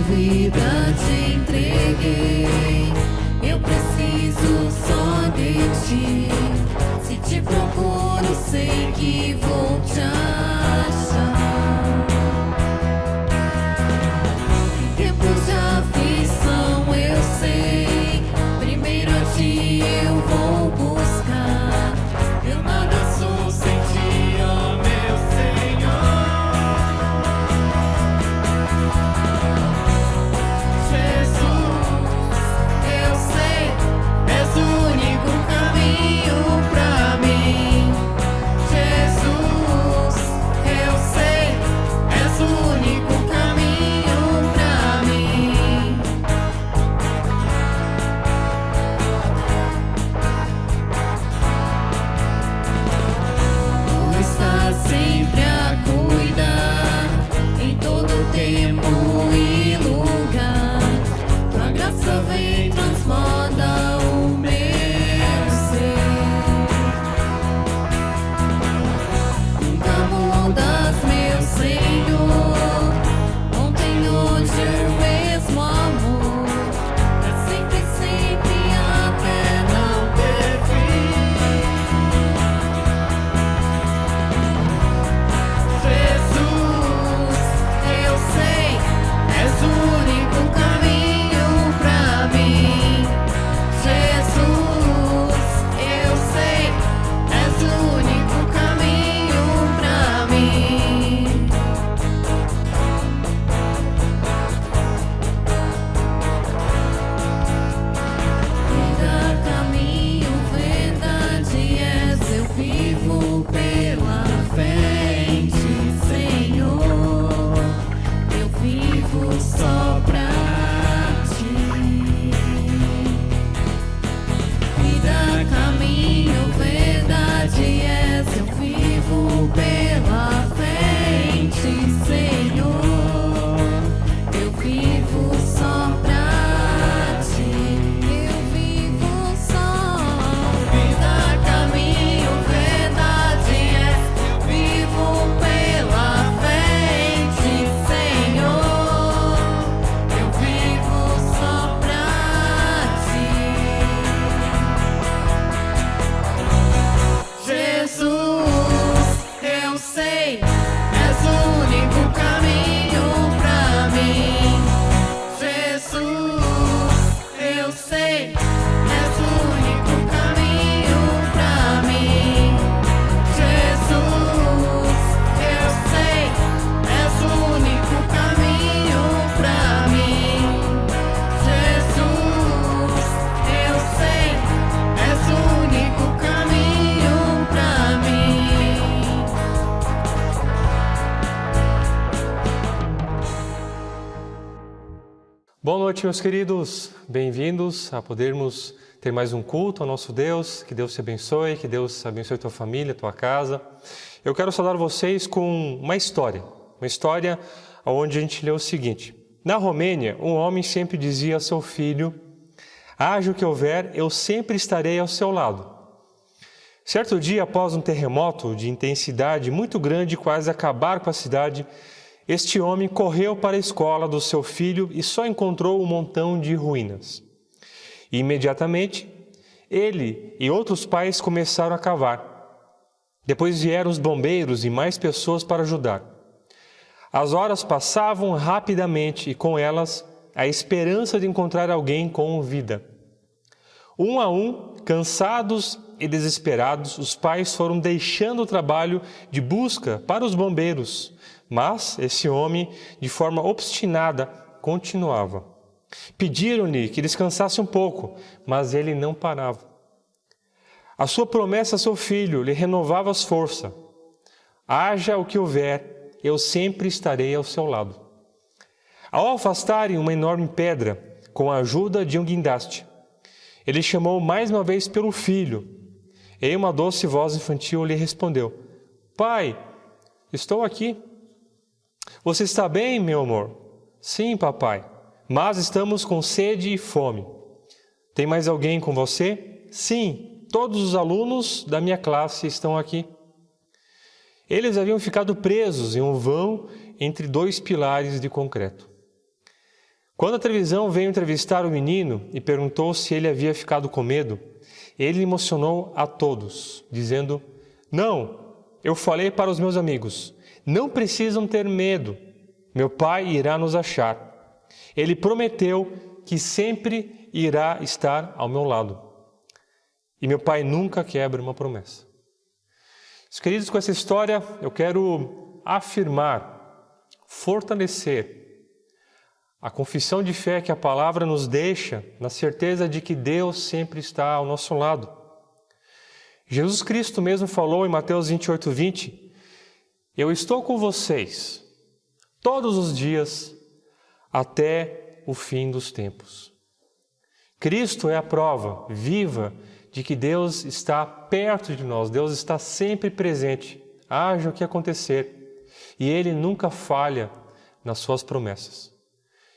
vida te entreguei. Eu preciso só de ti. Se te procuro, sei que vou te achar. Em tempos de aflição, eu sei, primeiro a ti eu vou buscar. Eu nada sou sem ti, ó meu Senhor. Jesus, eu sei, és o único caminho pra mim. Jesus, eu sei, és o único caminho pra mim. Tu estás sempre a cuidar, em todo tempo e lugar. Tua graça vem, transborda o meu ser. Nunca mudas, meu Senhor. Ontem, hoje, o mesmo amor. É sempre, sempre, até não ter fim. Jesus, eu sei, és o único caminho pra mim. Jesus, eu sei, és o único caminho pra mim. Vida, caminho, verdade és, eu vivo pela fé em ti, Senhor. Eu vivo só pra ti. Vida, caminho, verdade és, eu vivo pela fé em ti, Senhor. Eu vivo só pra ti. Eu vivo só. Vida, caminho, verdade és, eu vivo pela fé em ti, Senhor. Eu vivo só pra ti. Jesus, eu sei, és o único caminho pra mim. Jesus, eu sei, és o único caminho pra mim. Jesus, eu sei, és o único caminho pra mim. Jesus, eu sei, és o único caminho pra mim. Boa noite, meus queridos. Bem-vindos a podermos ter mais um culto ao nosso Deus. Que Deus te abençoe, que Deus abençoe tua família, tua casa. Eu quero saudar vocês com uma história onde a gente lê o seguinte. Na Romênia, um homem sempre dizia a seu filho: haja o que houver, eu sempre estarei ao seu lado. Certo dia, após um terremoto de intensidade muito grande, quase acabar com a cidade, este homem correu para a escola do seu filho e só encontrou um montão de ruínas. E, imediatamente, ele e outros pais começaram a cavar. Depois vieram os bombeiros e mais pessoas para ajudar. As horas passavam rapidamente e, com elas, a esperança de encontrar alguém com vida. Um a um, cansados e desesperados, os pais foram deixando o trabalho de busca para os bombeiros. Mas esse homem, de forma obstinada, continuava. Pediram-lhe que descansasse um pouco, mas ele não parava. A sua promessa a seu filho lhe renovava as forças. Haja o que houver, eu sempre estarei ao seu lado. Ao afastarem uma enorme pedra, com a ajuda de um guindaste, ele chamou mais uma vez pelo filho. E uma doce voz infantil lhe respondeu: Pai, estou aqui. Você está bem, meu amor? Sim, papai, mas estamos com sede e fome. Tem mais alguém com você? Sim, todos os alunos da minha classe estão aqui. Eles haviam ficado presos em um vão entre dois pilares de concreto. Quando a televisão veio entrevistar o menino e perguntou se ele havia ficado com medo, ele emocionou a todos, dizendo: "Não, eu falei para os meus amigos, não precisam ter medo, meu pai irá nos achar. Ele prometeu que sempre irá estar ao meu lado. E meu pai nunca quebra uma promessa." Meus queridos, com essa história eu quero afirmar, fortalecer a confissão de fé que a palavra nos deixa na certeza de que Deus sempre está ao nosso lado. Jesus Cristo mesmo falou em Mateus 28:20, "Eu estou com vocês todos os dias até o fim dos tempos." Cristo é a prova viva de que Deus está perto de nós, Deus está sempre presente, haja o que acontecer, e Ele nunca falha nas suas promessas.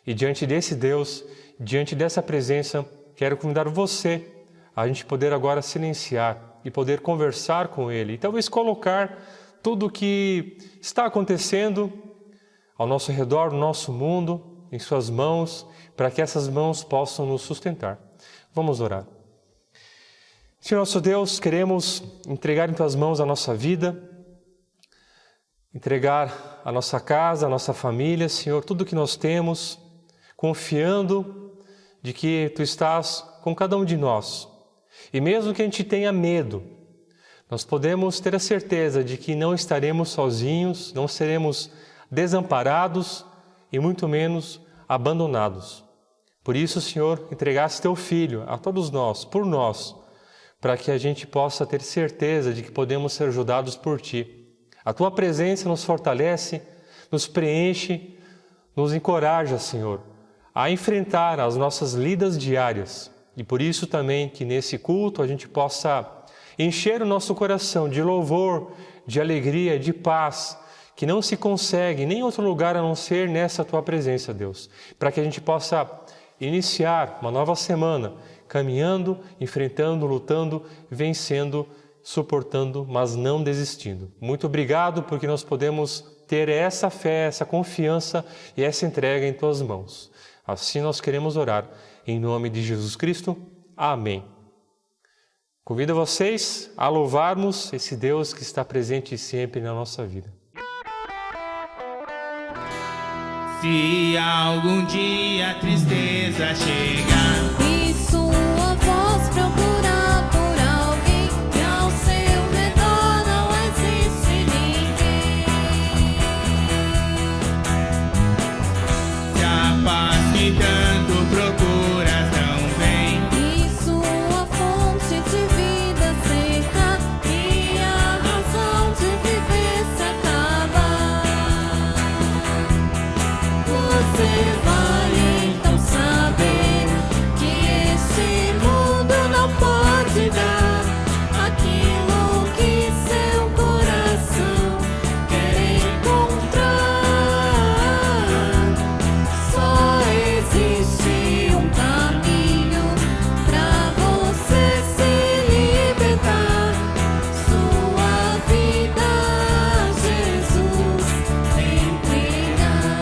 E diante desse Deus, diante dessa presença, quero convidar você a gente poder agora silenciar e poder conversar com Ele e talvez colocar tudo o que está acontecendo ao nosso redor, no nosso mundo, em suas mãos, para que essas mãos possam nos sustentar. Vamos orar. Senhor nosso Deus, queremos entregar em Tuas mãos a nossa vida, entregar a nossa casa, a nossa família, Senhor, tudo que nós temos, confiando de que Tu estás com cada um de nós. E mesmo que a gente tenha medo, nós podemos ter a certeza de que não estaremos sozinhos, não seremos desamparados e muito menos abandonados. Por isso, Senhor, entregaste Teu Filho a todos nós, por nós, para que a gente possa ter certeza de que podemos ser ajudados por Ti. A Tua presença nos fortalece, nos preenche, nos encoraja, Senhor, a enfrentar as nossas lidas diárias. E por isso também que nesse culto a gente possa encher o nosso coração de louvor, de alegria, de paz, que não se consegue em nem outro lugar a não ser nessa Tua presença, Deus. Para que a gente possa iniciar uma nova semana, caminhando, enfrentando, lutando, vencendo, suportando, mas não desistindo. Muito obrigado porque nós podemos ter essa fé, essa confiança e essa entrega em Tuas mãos. Assim nós queremos orar, em nome de Jesus Cristo. Amém. Convido vocês a louvarmos esse Deus que está presente sempre na nossa vida. Se algum dia a tristeza chegar E sua voz procurar por alguém que ao seu redor não existe ninguém. se a paz que tanto procuras não vem, E sua fonte de vida seca e a razão de viver se acaba. Você vai então saber que este mundo não pode dar aquilo que seu coração quer encontrar. Só existe um caminho pra você se libertar. Sua vida a Jesus entregar.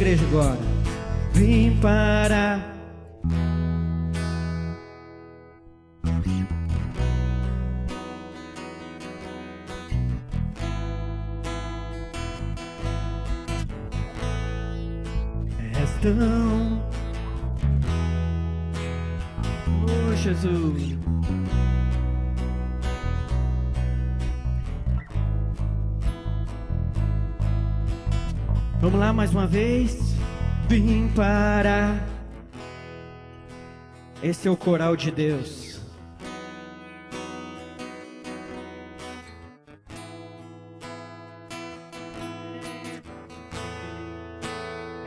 igreja, agora. Vim para... És tão... Oh, Jesus. Vamos lá mais uma vez. Vim para... Esse é o coral de Deus.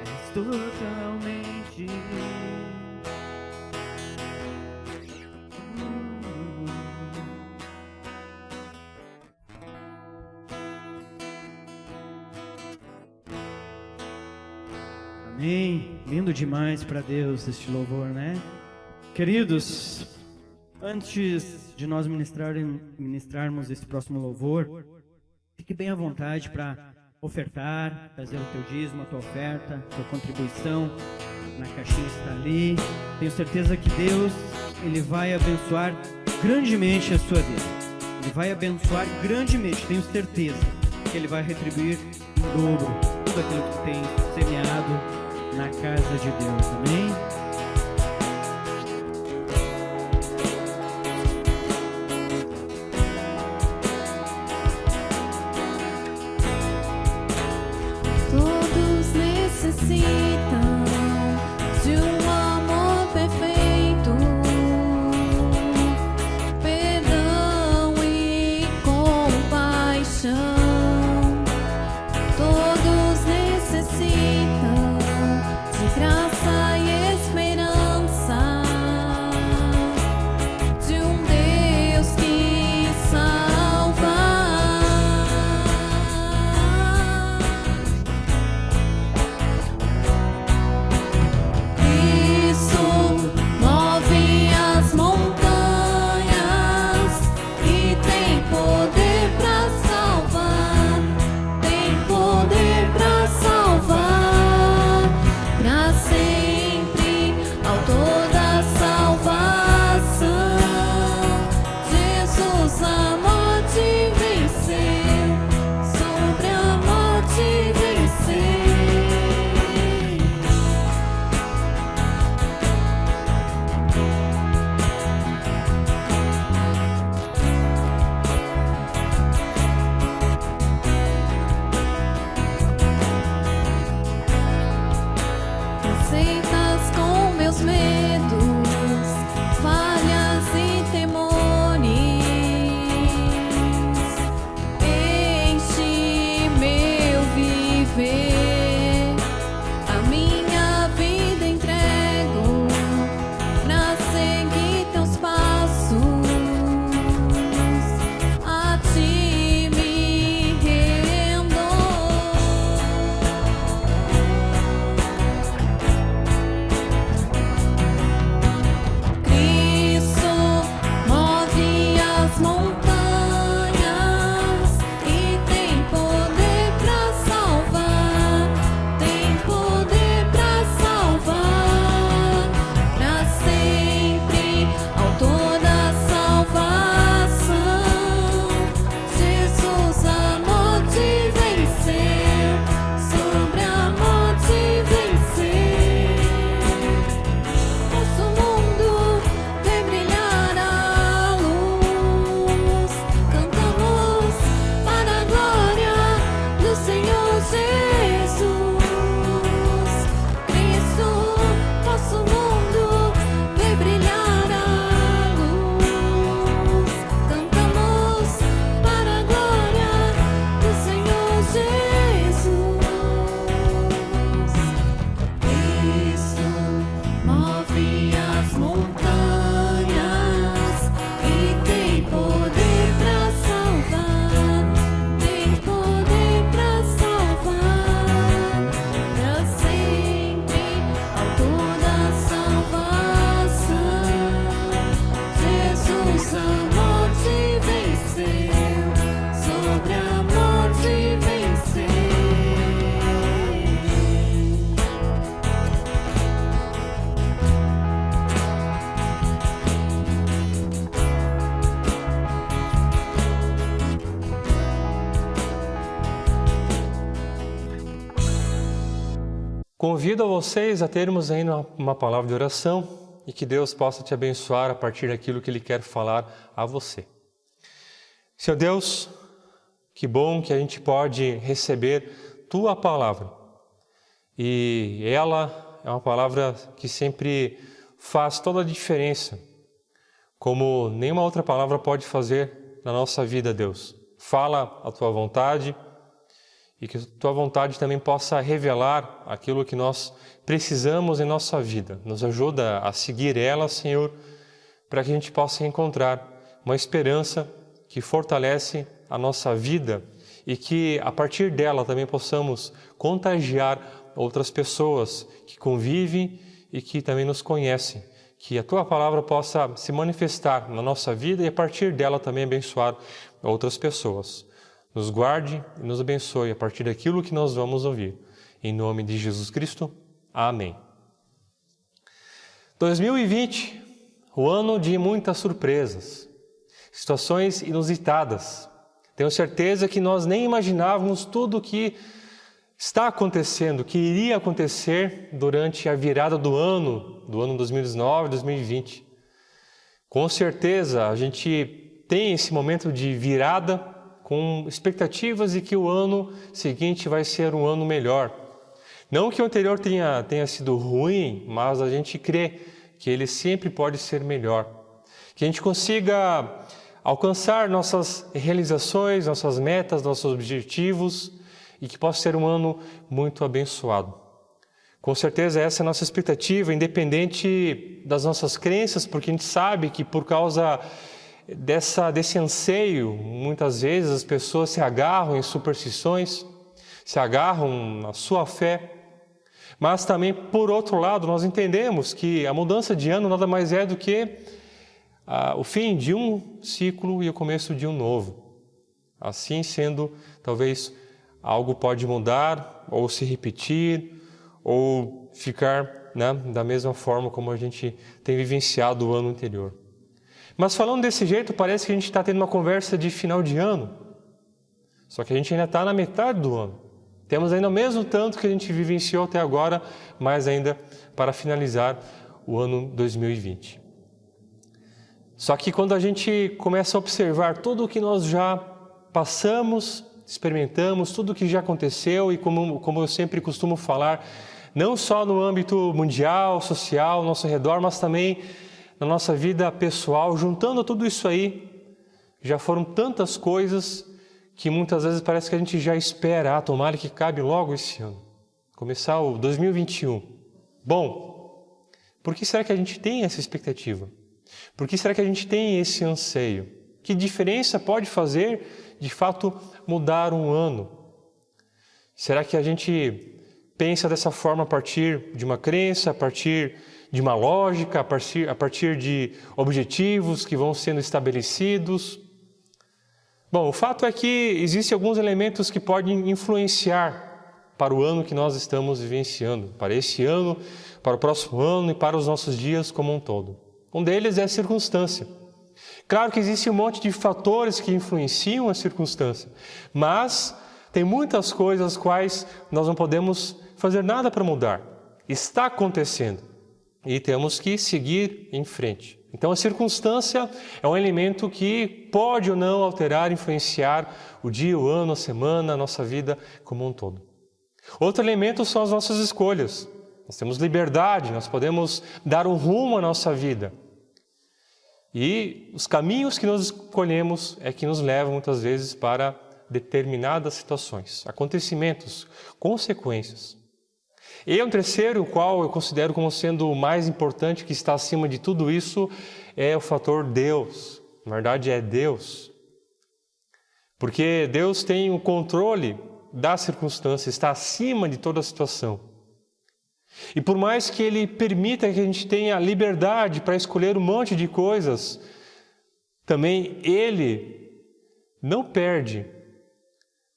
És totalmente... Amém. Lindo demais para Deus este louvor, né? Queridos, antes de nós ministrarmos esse próximo louvor, fique bem à vontade para ofertar, fazer o teu dízimo, a tua oferta, a tua contribuição. Na caixinha está ali. Tenho certeza que Deus, Ele vai abençoar grandemente a sua vida. Ele vai abençoar grandemente, tenho certeza que Ele vai retribuir em dobro tudo aquilo que tu tem semeado na casa de Deus, amém? Todos necessitam de um amor perfeito, perdão e compaixão. Todos necessitam de graça e Convido a vocês a termos ainda uma palavra de oração e que Deus possa te abençoar a partir daquilo que Ele quer falar a você. Senhor Deus, que bom que a gente pode receber Tua palavra. E ela é uma palavra que sempre faz toda a diferença, como nenhuma outra palavra pode fazer na nossa vida, Deus. Fala a Tua vontade e que a Tua vontade também possa revelar aquilo que nós precisamos em nossa vida. Nos ajuda a seguir ela, Senhor, para que a gente possa encontrar uma esperança que fortalece a nossa vida e que a partir dela também possamos contagiar outras pessoas que convivem e que também nos conhecem. Que a Tua palavra possa se manifestar na nossa vida e a partir dela também abençoar outras pessoas. Nos guarde e nos abençoe a partir daquilo que nós vamos ouvir. Em nome de Jesus Cristo. Amém. 2020, o ano de muitas surpresas, situações inusitadas. Tenho certeza que nós nem imaginávamos tudo o que está acontecendo, que iria acontecer durante a virada do ano 2019, 2020. Com certeza a gente tem esse momento de virada com expectativas de que o ano seguinte vai ser um ano melhor. Não que o anterior tenha sido ruim, mas a gente crê que ele sempre pode ser melhor. Que a gente consiga alcançar nossas realizações, nossas metas, nossos objetivos e que possa ser um ano muito abençoado. Com certeza essa é a nossa expectativa, independente das nossas crenças, porque a gente sabe que por causa desse anseio, muitas vezes as pessoas se agarram em superstições, se agarram na sua fé, mas também, por outro lado, nós entendemos que a mudança de ano nada mais é do que o fim de um ciclo e o começo de um novo. Assim sendo, talvez algo pode mudar, ou se repetir, ou ficar da mesma forma como a gente tem vivenciado o ano anterior. Mas falando desse jeito, parece que a gente está tendo uma conversa de final de ano. Só que a gente ainda está na metade do ano. Temos ainda o mesmo tanto que a gente vivenciou até agora, mas ainda para finalizar o ano 2020. Só que quando a gente começa a observar tudo o que nós já passamos, experimentamos, tudo o que já aconteceu e como eu sempre costumo falar, não só no âmbito mundial, social, ao nosso redor, mas também na nossa vida pessoal, juntando tudo isso aí, já foram tantas coisas que muitas vezes parece que a gente já espera, tomara que cabe logo esse ano, começar o 2021. Bom, por que será que a gente tem essa expectativa? Por que será que a gente tem esse anseio? Que diferença pode fazer, de fato, mudar um ano? Será que a gente pensa dessa forma a partir de uma crença, a partir de uma lógica, a partir de objetivos que vão sendo estabelecidos? Bom, o fato é que existem alguns elementos que podem influenciar para o ano que nós estamos vivenciando, para esse ano, para o próximo ano e para os nossos dias como um todo. Um deles é a circunstância. Claro que existe um monte de fatores que influenciam a circunstância, mas tem muitas coisas as quais nós não podemos fazer nada para mudar. Está acontecendo e temos que seguir em frente. Então a circunstância é um elemento que pode ou não alterar, influenciar o dia, o ano, a semana, a nossa vida como um todo. Outro elemento são as nossas escolhas. Nós temos liberdade, nós podemos dar um rumo à nossa vida. E os caminhos que nós escolhemos é que nos levam muitas vezes para determinadas situações, acontecimentos, consequências. E um terceiro, o qual eu considero como sendo o mais importante, que está acima de tudo isso, é o fator Deus. Na verdade é Deus. Porque Deus tem o controle da circunstância, está acima de toda a situação. E por mais que Ele permita que a gente tenha liberdade para escolher um monte de coisas, também Ele não perde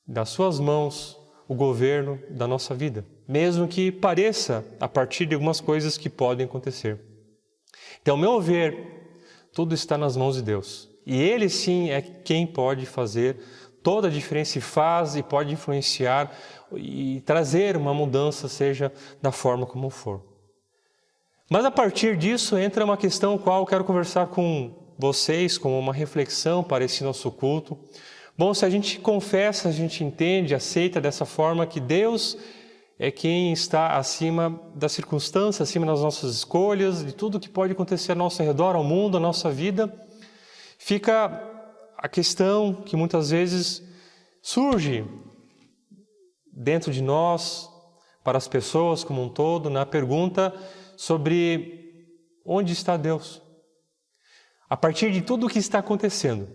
das suas mãos o governo da nossa vida, mesmo que pareça a partir de algumas coisas que podem acontecer. Então, ao meu ver, tudo está nas mãos de Deus. E Ele sim é quem pode fazer toda a diferença e faz e pode influenciar e trazer uma mudança, seja da forma como for. Mas a partir disso entra uma questão qual eu quero conversar com vocês, como uma reflexão para esse nosso culto. Bom, se a gente confessa, a gente entende, aceita dessa forma que Deus é quem está acima das circunstâncias, acima das nossas escolhas, de tudo que pode acontecer ao nosso redor, ao mundo, à nossa vida, fica a questão que muitas vezes surge dentro de nós, para as pessoas como um todo, na pergunta sobre onde está Deus. A partir de tudo o que está acontecendo,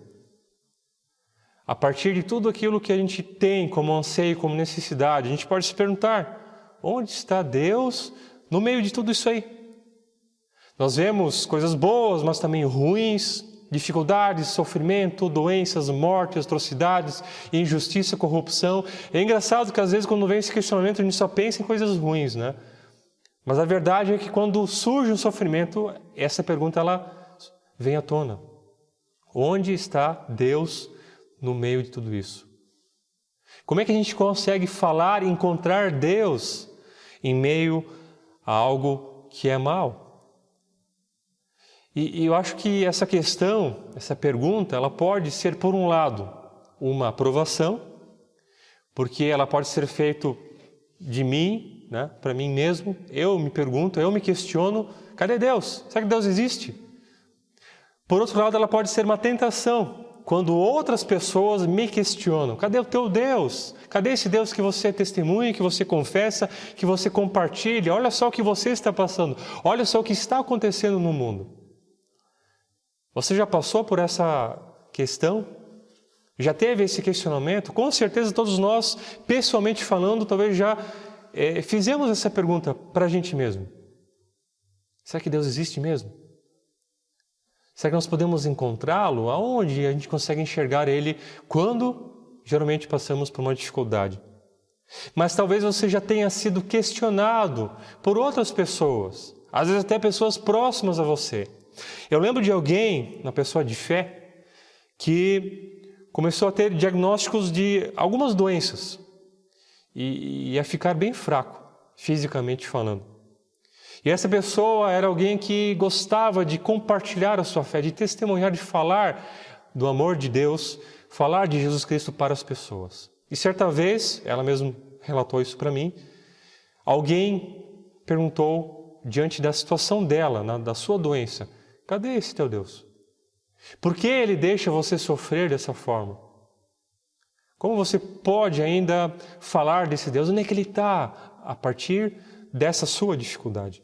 a partir de tudo aquilo que a gente tem como anseio, como necessidade, a gente pode se perguntar, onde está Deus no meio de tudo isso aí? Nós vemos coisas boas, mas também ruins, dificuldades, sofrimento, doenças, mortes, atrocidades, injustiça, corrupção. É engraçado que às vezes quando vem esse questionamento a gente só pensa em coisas ruins, né? Mas a verdade é que quando surge um sofrimento, essa pergunta ela vem à tona. Onde está Deus no meio de tudo isso? Como é que a gente consegue falar e encontrar Deus em meio a algo que é mal? E eu acho que essa questão, essa pergunta, ela pode ser, por um lado, uma aprovação, porque ela pode ser feita de mim, né, para mim mesmo. Eu me pergunto, eu me questiono, cadê Deus? Será que Deus existe? Por outro lado, ela pode ser uma tentação, quando outras pessoas me questionam, cadê o teu Deus? Cadê esse Deus que você testemunha, que você confessa, que você compartilha? Olha só o que você está passando, olha só o que está acontecendo no mundo. Você já passou por essa questão? Já teve esse questionamento? Com certeza todos nós, pessoalmente falando, talvez já fizemos essa pergunta para a gente mesmo. Será que Deus existe mesmo? Será que nós podemos encontrá-lo? Aonde a gente consegue enxergar Ele quando geralmente passamos por uma dificuldade? Mas talvez você já tenha sido questionado por outras pessoas, às vezes até pessoas próximas a você. Eu lembro de alguém, uma pessoa de fé, que começou a ter diagnósticos de algumas doenças e a ficar bem fraco, fisicamente falando. E essa pessoa era alguém que gostava de compartilhar a sua fé, de testemunhar, de falar do amor de Deus, falar de Jesus Cristo para as pessoas. E certa vez, ela mesma relatou isso para mim, alguém perguntou, diante da situação dela, da sua doença, cadê esse teu Deus? Por que Ele deixa você sofrer dessa forma? Como você pode ainda falar desse Deus? Onde é que Ele está a partir dessa sua dificuldade?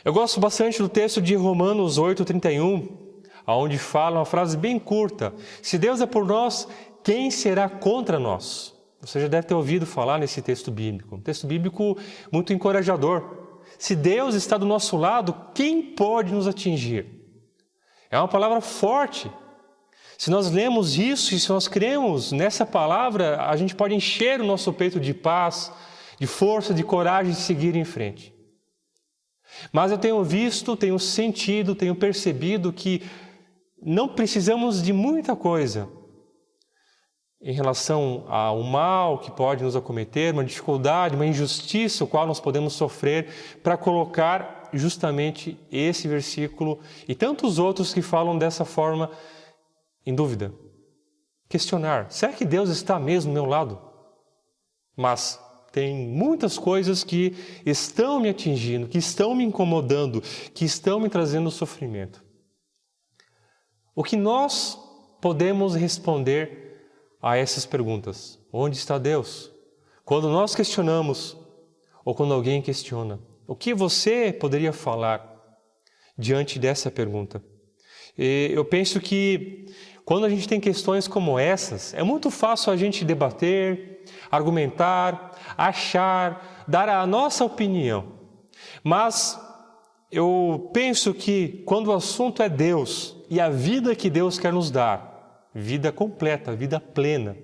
Eu gosto bastante do texto de Romanos 8:31, onde fala uma frase bem curta. Se Deus é por nós, quem será contra nós? Você já deve ter ouvido falar nesse texto bíblico. Um texto bíblico muito encorajador. Se Deus está do nosso lado, quem pode nos atingir? É uma palavra forte. Se nós lemos isso e se nós cremos nessa palavra, a gente pode encher o nosso peito de paz, de força, de coragem de seguir em frente. Mas eu tenho visto, tenho sentido, tenho percebido que não precisamos de muita coisa em relação ao mal que pode nos acometer, uma dificuldade, uma injustiça, o qual nós podemos sofrer, para colocar justamente esse versículo e tantos outros que falam dessa forma em dúvida. Questionar, será que Deus está mesmo ao meu lado? Mas tem muitas coisas que estão me atingindo, que estão me incomodando, que estão me trazendo sofrimento. O que nós podemos responder a essas perguntas? Onde está Deus? Quando nós questionamos, ou quando alguém questiona, o que você poderia falar diante dessa pergunta? E eu penso que quando a gente tem questões como essas, é muito fácil a gente debater, argumentar, achar, dar a nossa opinião. Mas eu penso que quando o assunto é Deus e a vida que Deus quer nos dar, vida completa, vida plena,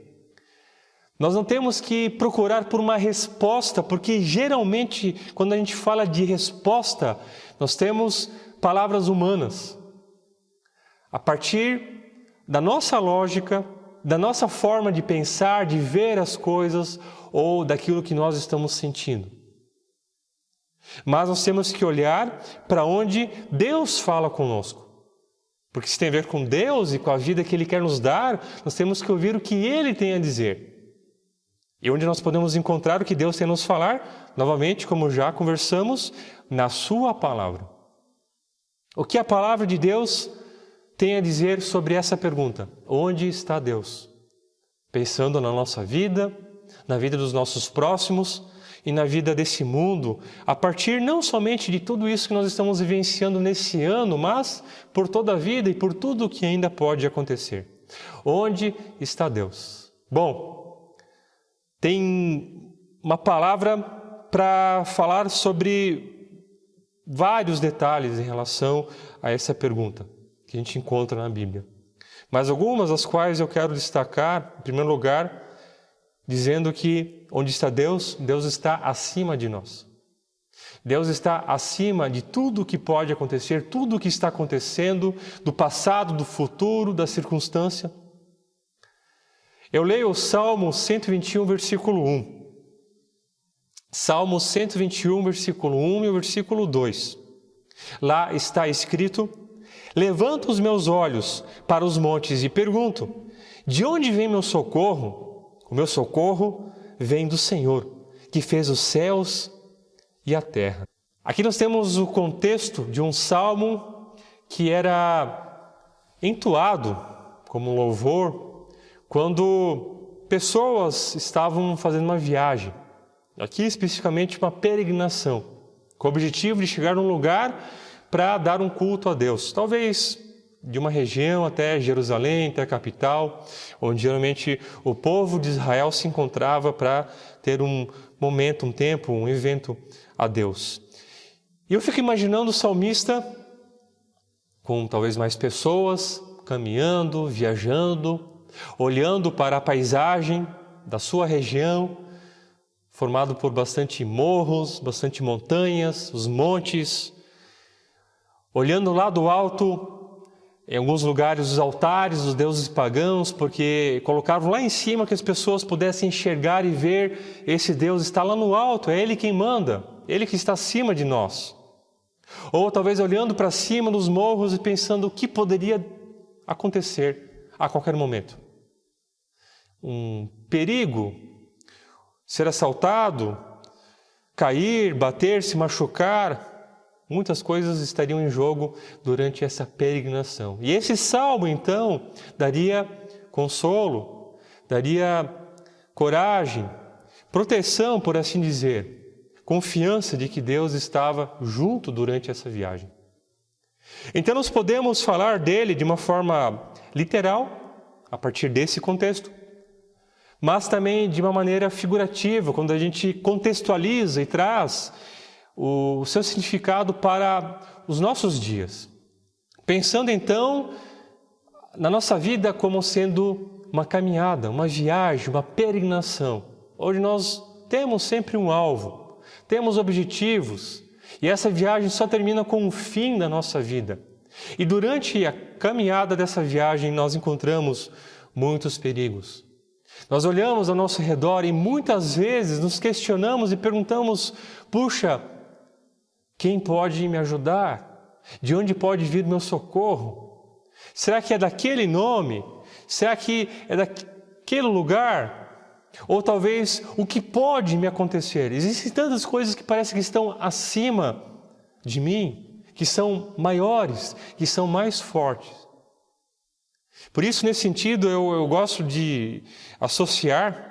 nós não temos que procurar por uma resposta, porque geralmente quando a gente fala de resposta, nós temos palavras humanas. A partir da nossa lógica, da nossa forma de pensar, de ver as coisas ou daquilo que nós estamos sentindo. Mas nós temos que olhar para onde Deus fala conosco. Porque se tem a ver com Deus e com a vida que Ele quer nos dar, nós temos que ouvir o que Ele tem a dizer. E onde nós podemos encontrar o que Deus tem a nos falar? Novamente, como já conversamos, na Sua Palavra. O que a Palavra de Deus tem a dizer sobre essa pergunta? Onde está Deus? Pensando na nossa vida, na vida dos nossos próximos e na vida desse mundo, a partir não somente de tudo isso que nós estamos vivenciando nesse ano, mas por toda a vida e por tudo o que ainda pode acontecer. Onde está Deus? Bom, tem uma palavra para falar sobre vários detalhes em relação a essa pergunta que a gente encontra na Bíblia. Mas algumas das quais eu quero destacar, em primeiro lugar, dizendo que onde está Deus, Deus está acima de nós. Deus está acima de tudo o que pode acontecer, tudo o que está acontecendo, do passado, do futuro, da circunstância. Eu leio o Salmo 121, versículo 1. Salmo 121, versículo 1 e o versículo 2. Lá está escrito: levanto os meus olhos para os montes e pergunto, de onde vem meu socorro? O meu socorro vem do Senhor, que fez os céus e a terra. Aqui nós temos o contexto de um salmo que era entoado como louvor quando pessoas estavam fazendo uma viagem. Aqui especificamente uma peregrinação, com o objetivo de chegar num lugar para dar um culto a Deus. Talvez de uma região até Jerusalém, até a capital, onde geralmente o povo de Israel se encontrava para ter um momento, um tempo, um evento a Deus. E eu fico imaginando o salmista com talvez mais pessoas, caminhando, viajando, olhando para a paisagem da sua região, formado por bastante morros, bastante montanhas, os montes, olhando lá do alto, em alguns lugares, os altares dos deuses pagãos, porque colocavam lá em cima que as pessoas pudessem enxergar e ver esse Deus está lá no alto, é Ele quem manda, Ele que está acima de nós. Ou talvez olhando para cima dos morros e pensando o que poderia acontecer a qualquer momento. Um perigo, ser assaltado, cair, bater, se machucar. Muitas coisas estariam em jogo durante essa peregrinação. E esse salmo, então, daria consolo, daria coragem, proteção, por assim dizer, confiança de que Deus estava junto durante essa viagem. Então, nós podemos falar dele de uma forma literal, a partir desse contexto, mas também de uma maneira figurativa, quando a gente contextualiza e traz o seu significado para os nossos dias. Pensando então na nossa vida como sendo uma caminhada, uma viagem, uma peregrinação, onde nós temos sempre um alvo, temos objetivos, e essa viagem só termina com o fim da nossa vida. E durante a caminhada dessa viagem nós encontramos muitos perigos. Nós olhamos ao nosso redor e muitas vezes nos questionamos e perguntamos: puxa, quem pode me ajudar? De onde pode vir meu socorro? Será que é daquele nome? Será que é daquele lugar? Ou talvez o que pode me acontecer? Existem tantas coisas que parecem que estão acima de mim, que são maiores, que são mais fortes. Por isso, nesse sentido, eu gosto de associar,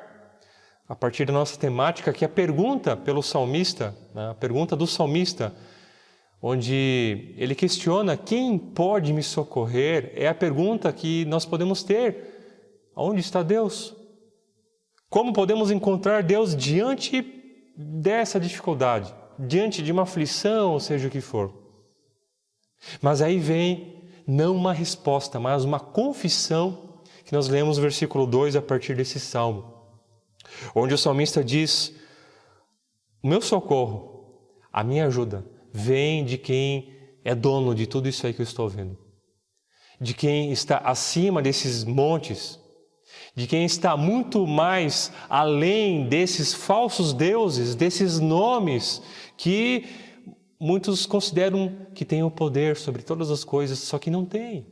a partir da nossa temática, que a pergunta pelo salmista, a pergunta do salmista, onde ele questiona quem pode me socorrer, é a pergunta que nós podemos ter: onde está Deus? Como podemos encontrar Deus diante dessa dificuldade, diante de uma aflição, ou seja o que for? Mas aí vem não uma resposta, mas uma confissão, que nós lemos no versículo 2 a partir desse salmo, onde o salmista diz: o meu socorro, a minha ajuda, vem de quem é dono de tudo isso aí que eu estou vendo, de quem está acima desses montes, de quem está muito mais além desses falsos deuses, desses nomes que muitos consideram que têm o poder sobre todas as coisas, só que não tem.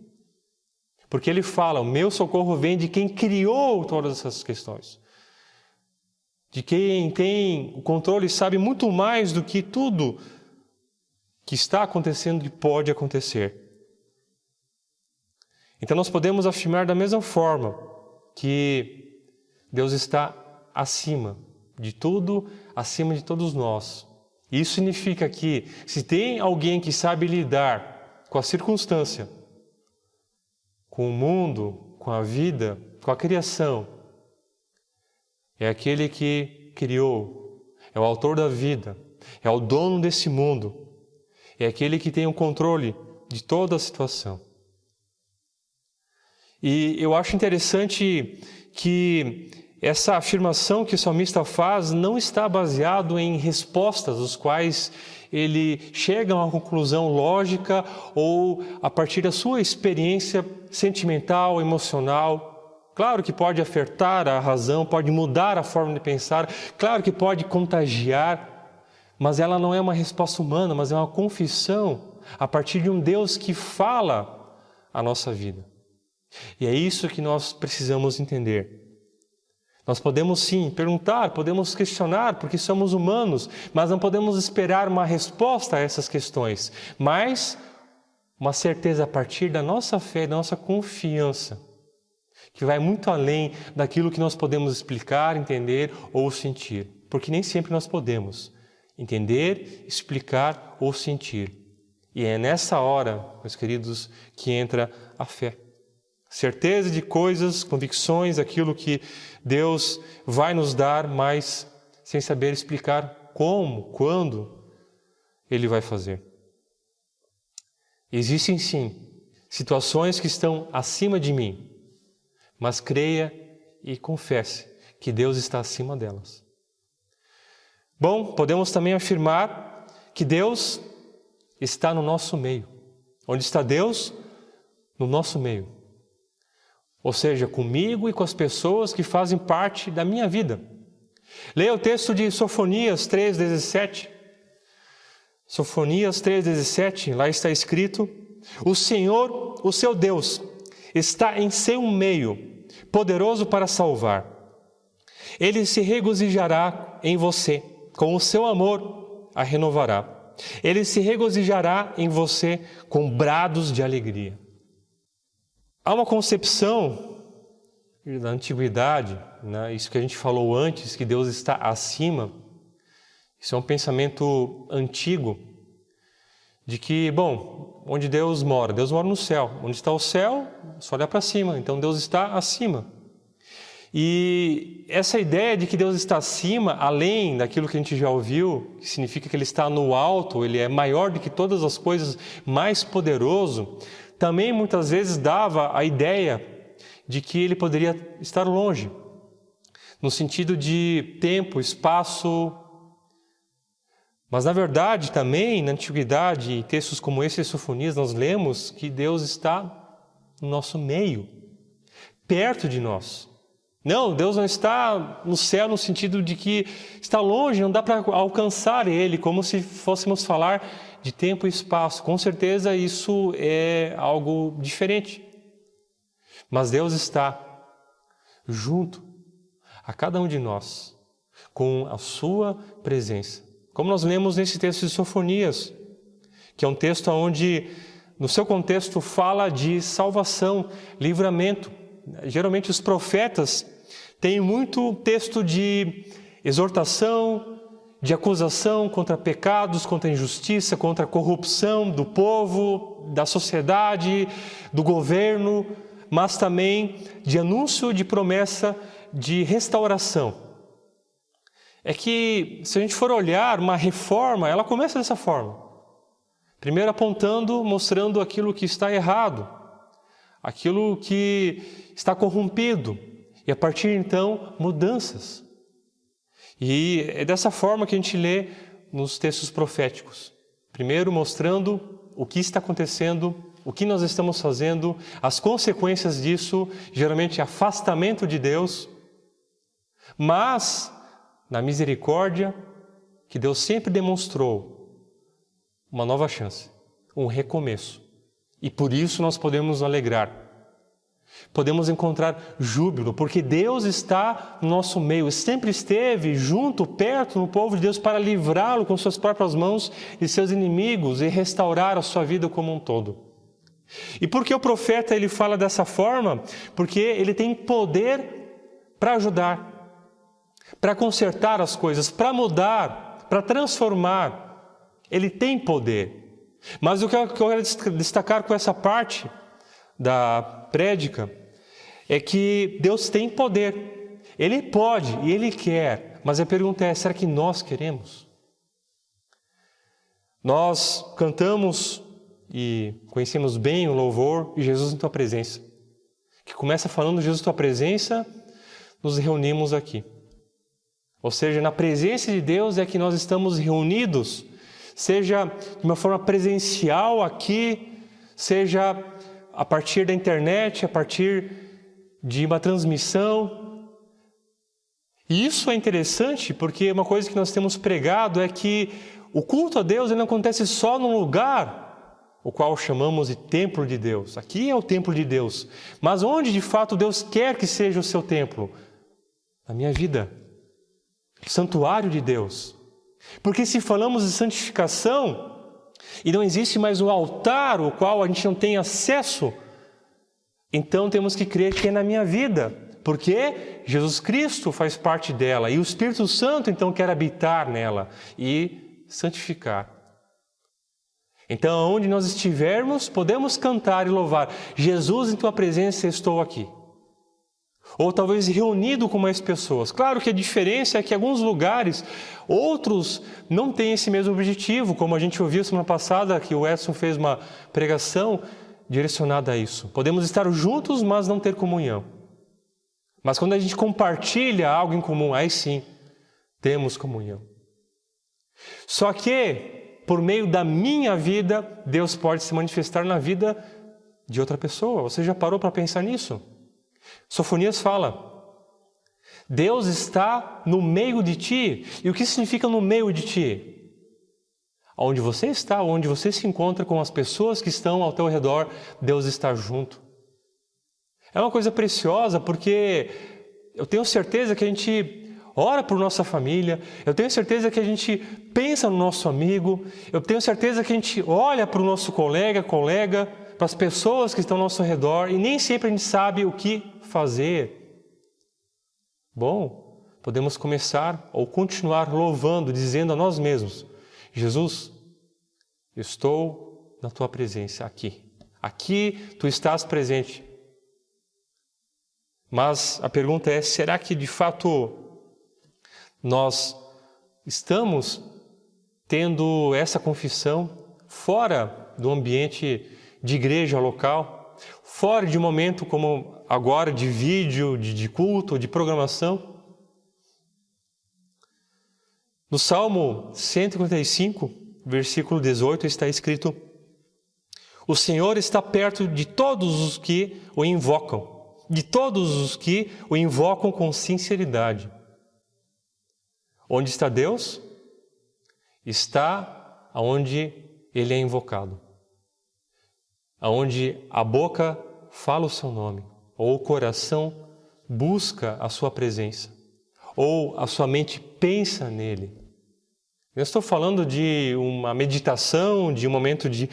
Porque ele fala, o meu socorro vem de quem criou todas essas questões. De quem tem o controle e sabe muito mais do que tudo que está acontecendo e pode acontecer. Então nós podemos afirmar da mesma forma que Deus está acima de tudo, acima de todos nós. Isso significa que se tem alguém que sabe lidar com a circunstância, com o mundo, com a vida, com a criação, é aquele que criou, é o autor da vida, é o dono desse mundo, é aquele que tem o controle de toda a situação. E eu acho interessante que essa afirmação que o salmista faz não está baseado em respostas, os quais ele chega a uma conclusão lógica ou a partir da sua experiência sentimental, emocional. Claro que pode afetar a razão, pode mudar a forma de pensar, claro que pode contagiar, mas ela não é uma resposta humana, mas é uma confissão a partir de um Deus que fala a nossa vida. E é isso que nós precisamos entender. Nós podemos sim perguntar, podemos questionar, porque somos humanos, mas não podemos esperar uma resposta a essas questões, mas uma certeza a partir da nossa fé, da nossa confiança, que vai muito além daquilo que nós podemos explicar, entender ou sentir, porque nem sempre nós podemos entender, explicar ou sentir. E é nessa hora, meus queridos, que entra a fé. Certeza de coisas, convicções, aquilo que Deus vai nos dar, mas sem saber explicar como, quando Ele vai fazer. Existem sim situações que estão acima de mim, mas creia e confesse que Deus está acima delas. Bom, podemos também afirmar que Deus está no nosso meio. Onde está Deus? No nosso meio. Ou seja, comigo e com as pessoas que fazem parte da minha vida. Leia o texto de Sofonias 3,17. Sofonias 3,17, lá está escrito: o Senhor, o seu Deus, está em seu meio, poderoso para salvar. Ele se regozijará em você, com o seu amor a renovará. Ele se regozijará em você com brados de alegria. Há uma concepção da antiguidade, né? Isso que a gente falou antes, que Deus está acima, isso é um pensamento antigo, de que, bom, onde Deus mora no céu. Onde está o céu, só olhar para cima, então Deus está acima. E essa ideia de que Deus está acima, além daquilo que a gente já ouviu, que significa que Ele está no alto, Ele é maior do que todas as coisas, mais poderoso, também muitas vezes dava a ideia de que Ele poderia estar longe, no sentido de tempo, espaço. Mas na verdade também, na antiguidade, em textos como esse de Sofonias, nós lemos que Deus está no nosso meio, perto de nós. Não, Deus não está no céu no sentido de que está longe, não dá para alcançar Ele, como se fôssemos falar de tempo e espaço. Com certeza isso é algo diferente. Mas Deus está junto a cada um de nós, com a sua presença. Como nós lemos nesse texto de Sofonias, que é um texto onde, no seu contexto, fala de salvação, livramento. Geralmente os profetas têm muito texto de exortação, de acusação contra pecados, contra injustiça, contra a corrupção do povo, da sociedade, do governo, mas também de anúncio de promessa de restauração. É que, se a gente for olhar, uma reforma, ela começa dessa forma. Primeiro apontando, mostrando aquilo que está errado, aquilo que está corrompido, e a partir então, mudanças. E é dessa forma que a gente lê nos textos proféticos. Primeiro mostrando o que está acontecendo, o que nós estamos fazendo, as consequências disso, geralmente afastamento de Deus, mas na misericórdia que Deus sempre demonstrou, uma nova chance, um recomeço. E por isso nós podemos nos alegrar. Podemos encontrar júbilo, porque Deus está no nosso meio, sempre esteve junto, perto no povo de Deus para livrá-lo com suas próprias mãos de seus inimigos e restaurar a sua vida como um todo. E por que o profeta ele fala dessa forma? Porque ele tem poder para ajudar, para consertar as coisas, para mudar, para transformar. Ele tem poder. Mas o que eu quero destacar com essa parte da prédica é que Deus tem poder. Ele pode e Ele quer, mas a pergunta é, será que nós queremos? Nós cantamos e conhecemos bem o louvor de Jesus em Tua Presença, que começa falando Jesus em Tua Presença, nos reunimos aqui. Ou seja, na presença de Deus é que nós estamos reunidos, seja de uma forma presencial aqui, seja a partir da internet, a partir de uma transmissão. E isso é interessante porque uma coisa que nós temos pregado é que o culto a Deus ele não acontece só num lugar, o qual chamamos de templo de Deus. Aqui é o templo de Deus. Mas onde de fato Deus quer que seja o seu templo? Na minha vida. Santuário de Deus. Porque se falamos de santificação, e não existe mais um altar o qual a gente não tem acesso, então temos que crer que é na minha vida, porque Jesus Cristo faz parte dela e o Espírito Santo então quer habitar nela e santificar. Então, onde nós estivermos, podemos cantar e louvar: Jesus, em Tua presença estou aqui. Ou talvez reunido com mais pessoas. Claro que a diferença é que em alguns lugares, outros não têm esse mesmo objetivo, como a gente ouviu semana passada, que o Edson fez uma pregação direcionada a isso. Podemos estar juntos, mas não ter comunhão. Mas quando a gente compartilha algo em comum, aí sim, temos comunhão. Só que, por meio da minha vida, Deus pode se manifestar na vida de outra pessoa. Você já parou para pensar nisso? Sofonias fala: Deus está no meio de ti. E o que significa no meio de ti? Onde você está, onde você se encontra com as pessoas que estão ao teu redor, Deus está junto. É uma coisa preciosa porque eu tenho certeza que a gente ora por nossa família, eu tenho certeza que a gente pensa no nosso amigo, eu tenho certeza que a gente olha para o nosso colega, para as pessoas que estão ao nosso redor e nem sempre a gente sabe o que fazer. Bom, podemos começar ou continuar louvando, dizendo a nós mesmos: Jesus, estou na Tua presença aqui. Aqui Tu estás presente. Mas a pergunta é, será que de fato nós estamos tendo essa confissão fora do ambiente de igreja local, fora de um momento como agora de vídeo, de culto, de programação? No Salmo 155, versículo 18, está escrito: o Senhor está perto de todos os que o invocam, de todos os que o invocam com sinceridade. Onde está Deus? Está onde Ele é invocado. Aonde a boca fala o seu nome, ou o coração busca a sua presença, ou a sua mente pensa nele. Eu estou falando de uma meditação, de um momento de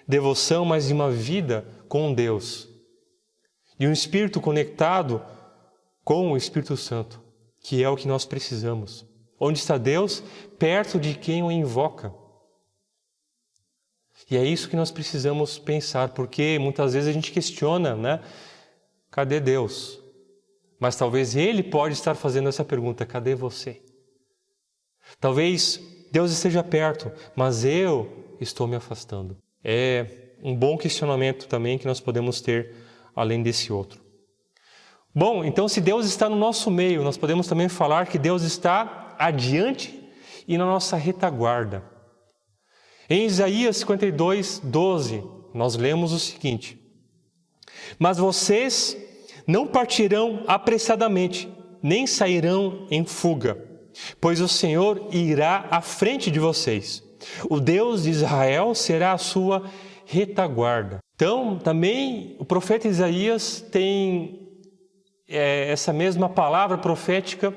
devoção, mas de uma vida com Deus. De um espírito conectado com o Espírito Santo, que é o que nós precisamos. Onde está Deus? Perto de quem o invoca. E é isso que nós precisamos pensar, porque muitas vezes a gente questiona, né? Cadê Deus? Mas talvez Ele pode estar fazendo essa pergunta: cadê você? Talvez Deus esteja perto, mas eu estou me afastando. É um bom questionamento também que nós podemos ter além desse outro. Bom, então se Deus está no nosso meio, nós podemos também falar que Deus está adiante e na nossa retaguarda. Em Isaías 52, 12, nós lemos o seguinte: mas vocês não partirão apressadamente, nem sairão em fuga, pois o Senhor irá à frente de vocês. O Deus de Israel será a sua retaguarda. Então, também o profeta Isaías tem essa mesma palavra profética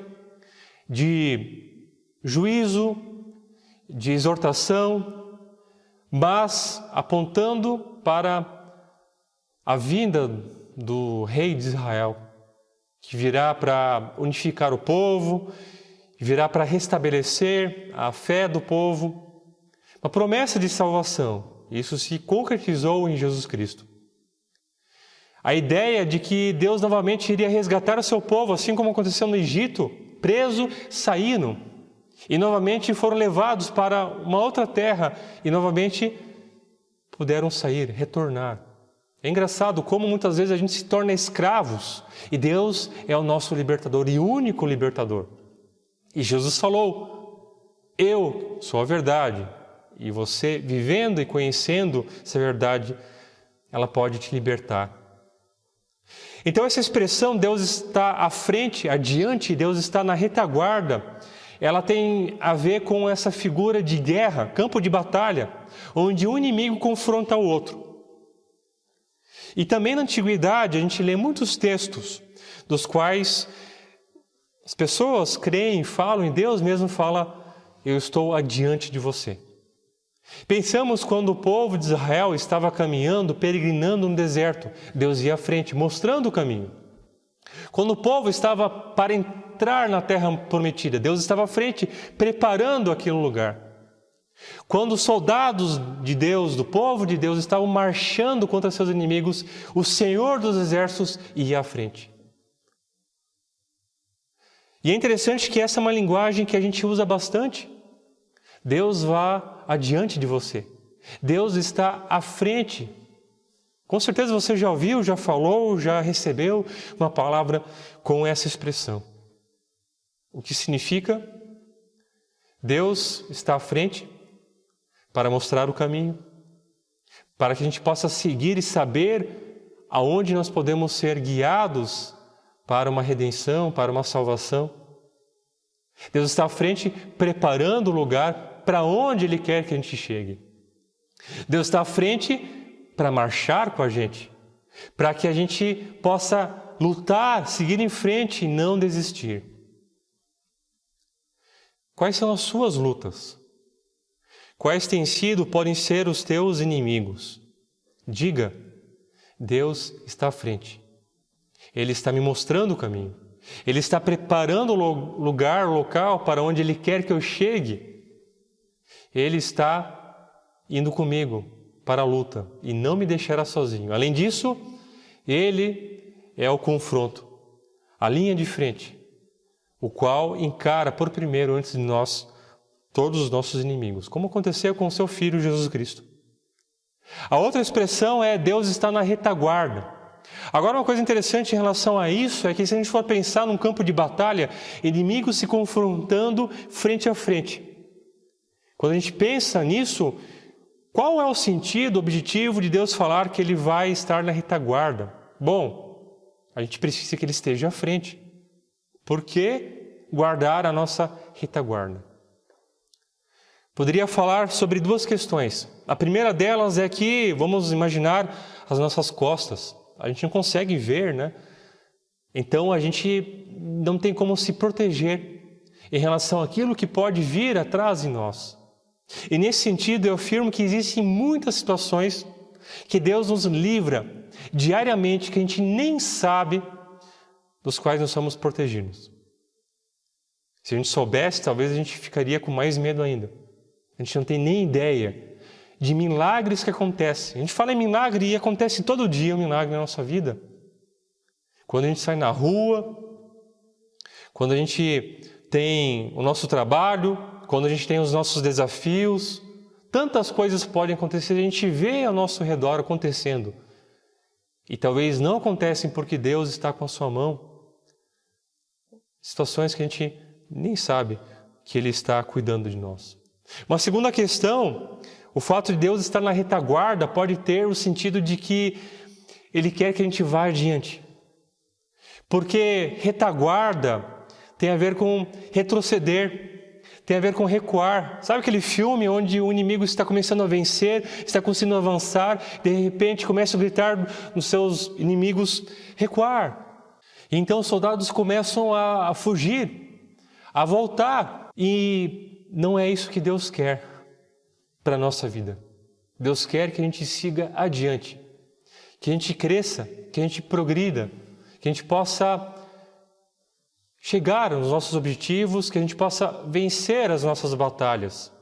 de juízo, de exortação, mas apontando para a vinda do rei de Israel, que virá para unificar o povo, virá para restabelecer a fé do povo, uma promessa de salvação. Isso se concretizou em Jesus Cristo. A ideia de que Deus novamente iria resgatar o seu povo, assim como aconteceu no Egito, preso, saíram, e novamente foram levados para uma outra terra, e novamente puderam sair, retornar. É engraçado como muitas vezes a gente se torna escravos, e Deus é o nosso libertador e único libertador. E Jesus falou: eu sou a verdade. E você, vivendo e conhecendo essa verdade, ela pode te libertar. Então essa expressão, Deus está à frente, adiante, Deus está na retaguarda, ela tem a ver com essa figura de guerra, campo de batalha, onde um inimigo confronta o outro. E também na antiguidade a gente lê muitos textos, dos quais as pessoas creem, falam, e Deus mesmo fala: eu estou adiante de você. Pensamos quando o povo de Israel estava caminhando, peregrinando no deserto, Deus ia à frente, mostrando o caminho. Quando o povo estava para entrar na terra prometida, Deus estava à frente, preparando aquele lugar. Quando os soldados de Deus, do povo de Deus, estavam marchando contra seus inimigos, o Senhor dos exércitos ia à frente. E é interessante que essa é uma linguagem que a gente usa bastante. Deus vá adiante de você. Deus está à frente. Com certeza você já ouviu, já falou, já recebeu uma palavra com essa expressão. O que significa? Deus está à frente para mostrar o caminho, para que a gente possa seguir e saber aonde nós podemos ser guiados para uma redenção, para uma salvação. Deus está à frente preparando o lugar para onde Ele quer que a gente chegue. Deus está à frente para marchar com a gente, para que a gente possa lutar, seguir em frente e não desistir. Quais são as suas lutas? Quais podem ser os teus inimigos? Diga: Deus está à frente. Ele está me mostrando o caminho. Ele está preparando o lugar, o local para onde Ele quer que eu chegue. Ele está indo comigo para a luta e não me deixará sozinho. Além disso, Ele é o confronto, a linha de frente, o qual encara por primeiro, antes de nós, todos os nossos inimigos, como aconteceu com o seu Filho Jesus Cristo. A outra expressão é: Deus está na retaguarda. Agora, uma coisa interessante em relação a isso é que, se a gente for pensar num campo de batalha, inimigos se confrontando frente a frente. Quando a gente pensa nisso, qual é o sentido, o objetivo de Deus falar que Ele vai estar na retaguarda? Bom, a gente precisa que Ele esteja à frente. Por que guardar a nossa retaguarda? Poderia falar sobre duas questões. A primeira delas é que, vamos imaginar, as nossas costas. A gente não consegue ver, né? Então a gente não tem como se proteger em relação àquilo que pode vir atrás de nós. E nesse sentido eu afirmo que existem muitas situações que Deus nos livra diariamente, que a gente nem sabe, dos quais nós somos protegidos. Se a gente soubesse, talvez a gente ficaria com mais medo ainda. A gente não tem nem ideia de milagres que acontecem. A gente fala em milagre e acontece todo dia um milagre na nossa vida. Quando a gente sai na rua, quando a gente tem o nosso trabalho, quando a gente tem os nossos desafios, tantas coisas podem acontecer, a gente vê ao nosso redor acontecendo. E talvez não acontecem porque Deus está com a sua mão. Situações que a gente nem sabe que Ele está cuidando de nós. Uma segunda questão, O fato de Deus estar na retaguarda pode ter o sentido de que Ele quer que a gente vá adiante. Porque retaguarda tem a ver com retroceder, tem a ver com recuar. Sabe aquele filme onde o inimigo está começando a vencer, está conseguindo avançar, de repente começa a gritar nos seus inimigos, recuar. E então os soldados começam a fugir, a voltar. E não é isso que Deus quer para a nossa vida. Deus quer que a gente siga adiante, que a gente cresça, que a gente progrida, que a gente possa chegar aos nossos objetivos, que a gente possa vencer as nossas batalhas.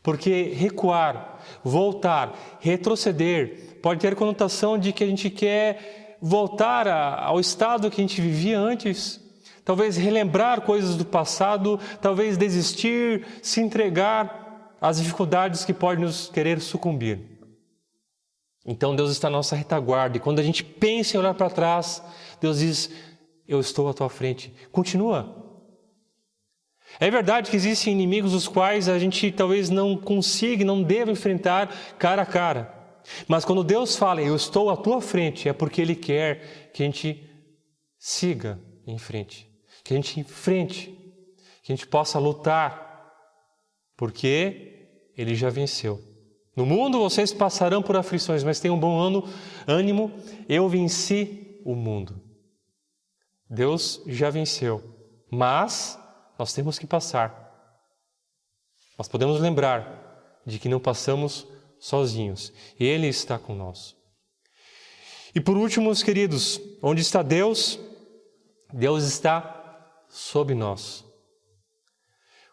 Porque recuar, voltar, retroceder, pode ter conotação de que a gente quer voltar ao estado que a gente vivia antes, talvez relembrar coisas do passado, talvez desistir, se entregar às dificuldades que podem nos querer sucumbir. Então Deus está na nossa retaguarda, e quando a gente pensa em olhar para trás, Deus diz, eu estou à tua frente. Continua. É verdade que existem inimigos os quais a gente talvez não consiga, não deva enfrentar cara a cara. Mas quando Deus fala, eu estou à tua frente, é porque Ele quer que a gente siga em frente. Que a gente enfrente, que a gente possa lutar, porque Ele já venceu. No mundo vocês passarão por aflições, mas tenham um bom ânimo, eu venci o mundo. Deus já venceu, mas nós temos que passar. Nós podemos lembrar de que não passamos sozinhos, Ele está conosco. E por último, meus queridos, onde está Deus? Deus está sob nós.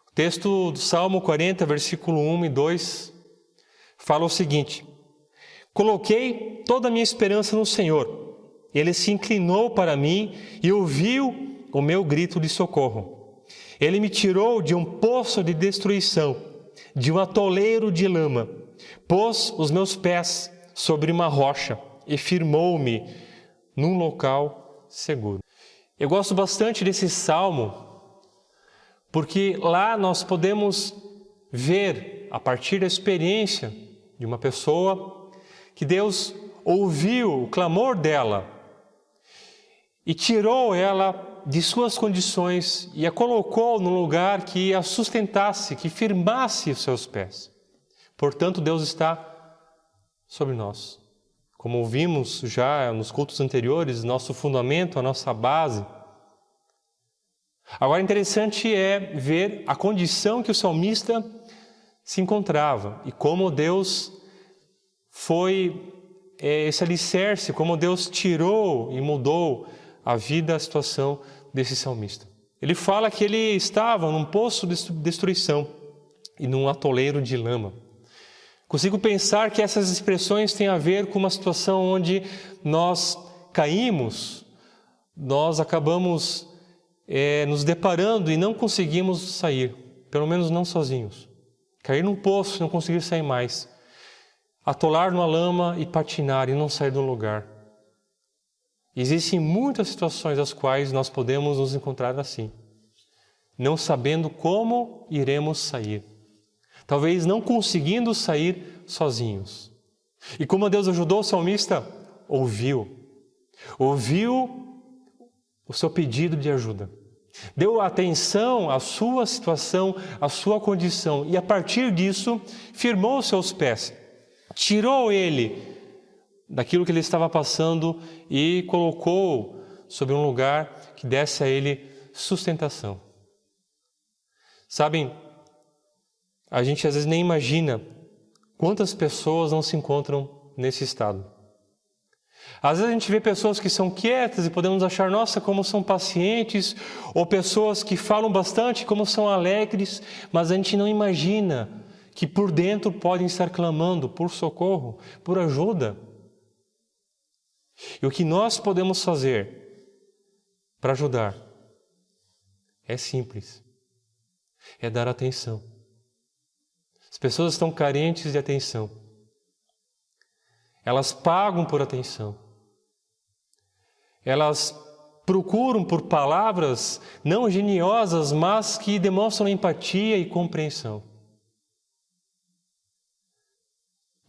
O texto do Salmo 40, versículo 1 e 2, fala o seguinte: coloquei toda a minha esperança no Senhor. Ele se inclinou para mim e ouviu o meu grito de socorro. Ele me tirou de um poço de destruição, de um atoleiro de lama. Pôs os meus pés sobre uma rocha e firmou-me num local seguro. Eu gosto bastante desse salmo, porque lá nós podemos ver, a partir da experiência de uma pessoa, que Deus ouviu o clamor dela e tirou ela de suas condições e a colocou num lugar que a sustentasse, que firmasse os seus pés. Portanto, Deus está sobre nós. Como ouvimos já nos cultos anteriores, nosso fundamento, a nossa base. Agora, interessante é ver a condição que o salmista se encontrava e como Deus foi esse alicerce, como Deus tirou e mudou a vida, a situação desse salmista. Ele fala que ele estava num poço de destruição e num atoleiro de lama. Consigo pensar que essas expressões têm a ver com uma situação onde nós caímos, nós acabamos nos deparando e não conseguimos sair, pelo menos não sozinhos. Cair num poço e não conseguir sair mais. Atolar numa lama e patinar e não sair do lugar. Existem muitas situações às quais nós podemos nos encontrar assim, não sabendo como iremos sair. Talvez não conseguindo sair sozinhos. E como Deus ajudou o salmista? Ouviu o seu pedido de ajuda. Deu atenção à sua situação, à sua condição. E a partir disso, firmou os seus pés. Tirou ele daquilo que ele estava passando e colocou sobre um lugar que desse a ele sustentação. Sabem, a gente às vezes nem imagina quantas pessoas não se encontram nesse estado. Às vezes a gente vê pessoas que são quietas e podemos achar, nossa, como são pacientes, ou pessoas que falam bastante, como são alegres, mas a gente não imagina que por dentro podem estar clamando por socorro, por ajuda. E o que nós podemos fazer para ajudar é simples, é dar atenção. As pessoas estão carentes de atenção. Elas pagam por atenção. Elas procuram por palavras não geniosas, mas que demonstram empatia e compreensão.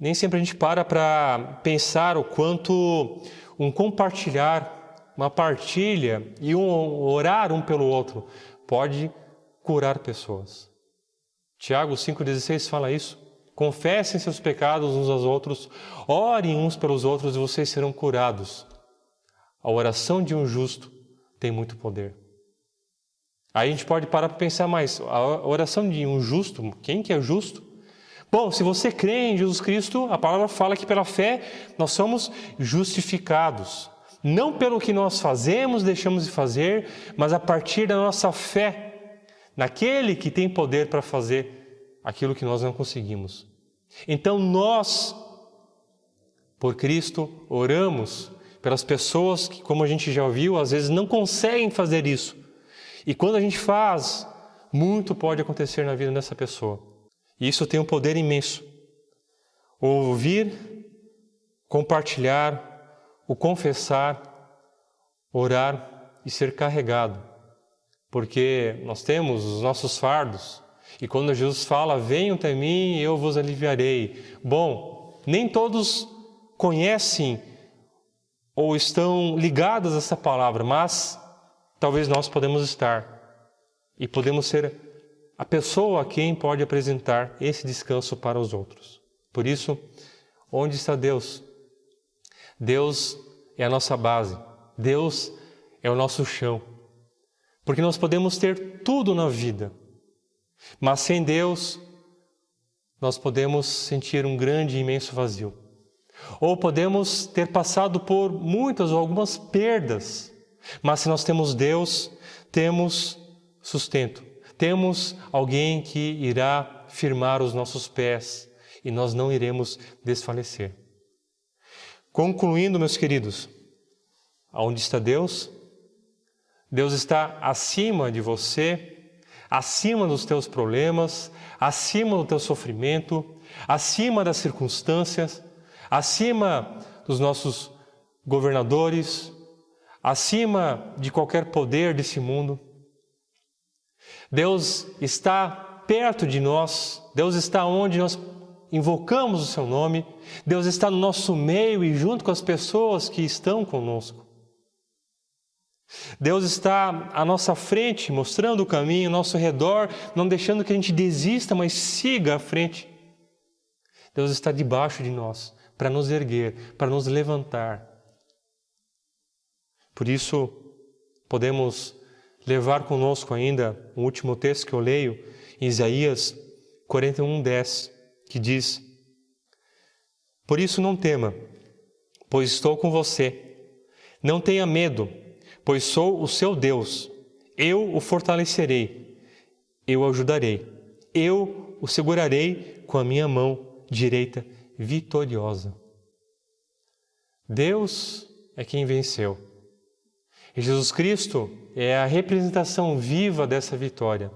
nem sempre a gente para pensar o quanto um compartilhar, uma partilha e orar um pelo outro pode curar pessoas. Tiago 5,16 fala isso. Confessem seus pecados uns aos outros, orem uns pelos outros e vocês serão curados. A oração de um justo tem muito poder. Aí a gente pode parar para pensar mais, a oração de um justo, quem que é justo? Bom, se você crê em Jesus Cristo, a palavra fala que pela fé nós somos justificados. Não pelo que nós fazemos, deixamos de fazer, mas a partir da nossa fé naquele que tem poder para fazer aquilo que nós não conseguimos. Então nós, por Cristo, oramos pelas pessoas que, como a gente já ouviu, às vezes não conseguem fazer isso. E quando a gente faz, muito pode acontecer na vida dessa pessoa. E isso tem um poder imenso. O ouvir, compartilhar, o confessar, orar e ser carregado. Porque nós temos os nossos fardos. E quando Jesus fala, venham até mim e eu vos aliviarei. Bom, nem todos conhecem ou estão ligados a essa palavra, mas talvez nós podemos estar. E podemos ser a pessoa a quem pode apresentar esse descanso para os outros. Por isso, onde está Deus? Deus é a nossa base. Deus é o nosso chão. Porque nós podemos ter tudo na vida. Mas sem Deus, nós podemos sentir um grande e imenso vazio. Ou podemos ter passado por muitas ou algumas perdas. Mas se nós temos Deus, temos sustento. Temos alguém que irá firmar os nossos pés e nós não iremos desfalecer. Concluindo, meus queridos, aonde está Deus? Deus está acima de você, acima dos teus problemas, acima do teu sofrimento, acima das circunstâncias, acima dos nossos governadores, acima de qualquer poder desse mundo. Deus está perto de nós, Deus está onde nós invocamos o seu nome, Deus está no nosso meio e junto com as pessoas que estão conosco. Deus está à nossa frente, mostrando o caminho, ao nosso redor, não deixando que a gente desista, mas siga à frente. Deus está debaixo de nós, para nos erguer, para nos levantar. Por isso, podemos levar conosco ainda o último texto que eu leio, em Isaías 41:10, que diz: Por isso não tema, pois estou com você. Não tenha medo, pois sou o seu Deus. Eu o fortalecerei, eu o ajudarei, eu o segurarei com a minha mão direita vitoriosa. Deus é quem venceu. E Jesus Cristo é a representação viva dessa vitória.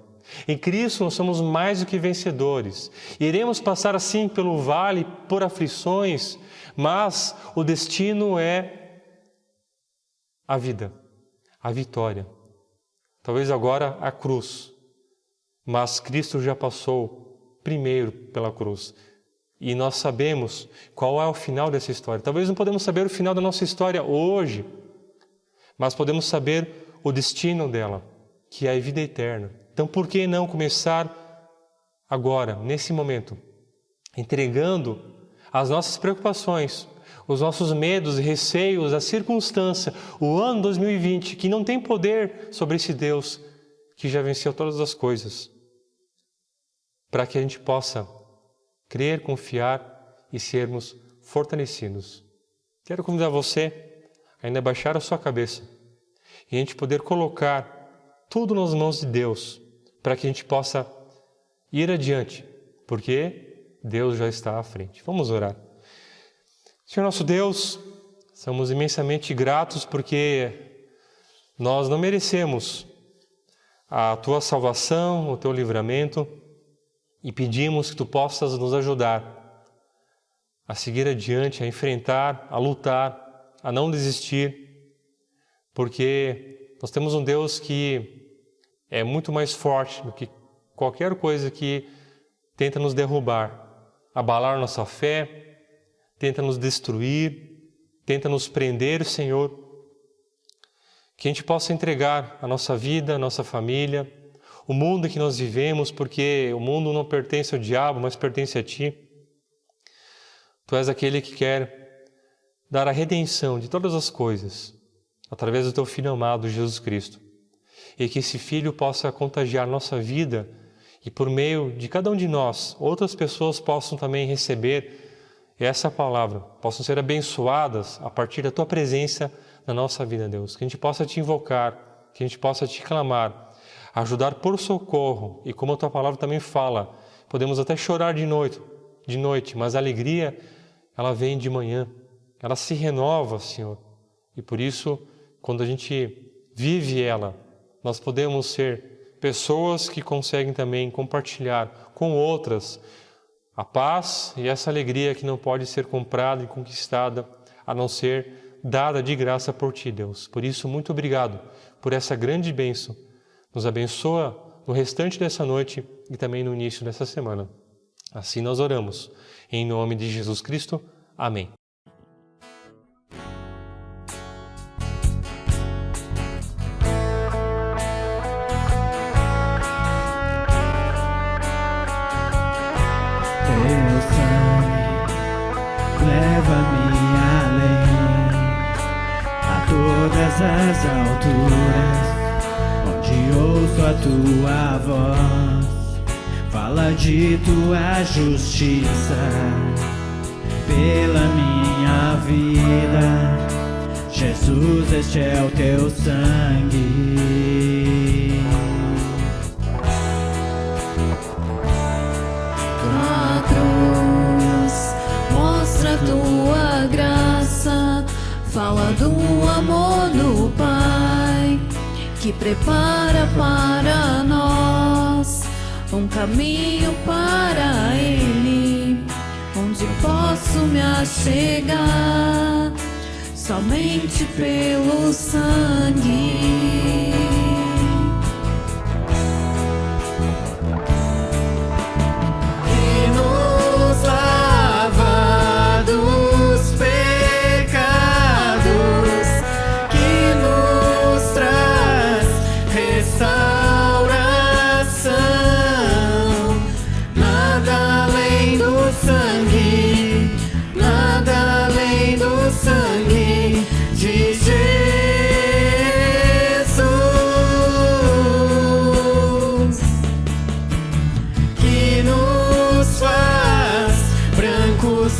Em Cristo nós somos mais do que vencedores. Iremos passar assim pelo vale por aflições, mas o destino é a vida, a vitória. Talvez agora a cruz, mas Cristo já passou primeiro pela cruz. E nós sabemos qual é o final dessa história. Talvez não podemos saber o final da nossa história hoje, mas podemos saber o destino dela, que é a vida eterna. Então, por que não começar agora, nesse momento, entregando as nossas preocupações, os nossos medos e receios, a circunstância, o ano 2020, que não tem poder sobre esse Deus que já venceu todas as coisas, para que a gente possa crer, confiar e sermos fortalecidos. Quero convidar você a ainda baixar a sua cabeça e a gente poder colocar tudo nas mãos de Deus, para que a gente possa ir adiante, porque Deus já está à frente. Vamos orar. Senhor nosso Deus, somos imensamente gratos porque nós não merecemos a Tua salvação, o Teu livramento, e pedimos que Tu possas nos ajudar a seguir adiante, a enfrentar, a lutar, a não desistir, porque nós temos um Deus que é muito mais forte do que qualquer coisa que tenta nos derrubar, abalar nossa fé, tenta nos destruir, tenta nos prender, Senhor. Que a gente possa entregar a nossa vida, a nossa família, o mundo que nós vivemos, porque o mundo não pertence ao diabo, mas pertence a Ti. Tu és aquele que quer dar a redenção de todas as coisas, através do Teu Filho amado, Jesus Cristo. E que esse Filho possa contagiar nossa vida e por meio de cada um de nós, outras pessoas possam também receber essa palavra, possam ser abençoadas a partir da Tua presença na nossa vida, Deus. Que a gente possa Te invocar, que a gente possa Te clamar, ajudar por socorro. E como a Tua palavra também fala, podemos até chorar de noite, mas a alegria, ela vem de manhã, ela se renova, Senhor. E por isso, quando a gente vive ela, nós podemos ser pessoas que conseguem também compartilhar com outras a paz e essa alegria que não pode ser comprada e conquistada, a não ser dada de graça por Ti, Deus. Por isso, muito obrigado por essa grande bênção. Nos abençoa no restante dessa noite e também no início dessa semana. Assim nós oramos. Em nome de Jesus Cristo. Amém. Teu sangue leva-me além, a todas as alturas, onde ouço a Tua voz, fala de Tua justiça pela minha vida. Jesus, este é o Teu sangue. A cruz mostra a Tua graça, fala do amor do Pai, que prepara para nós um caminho para Ele, onde posso me achegar somente pelo sangue.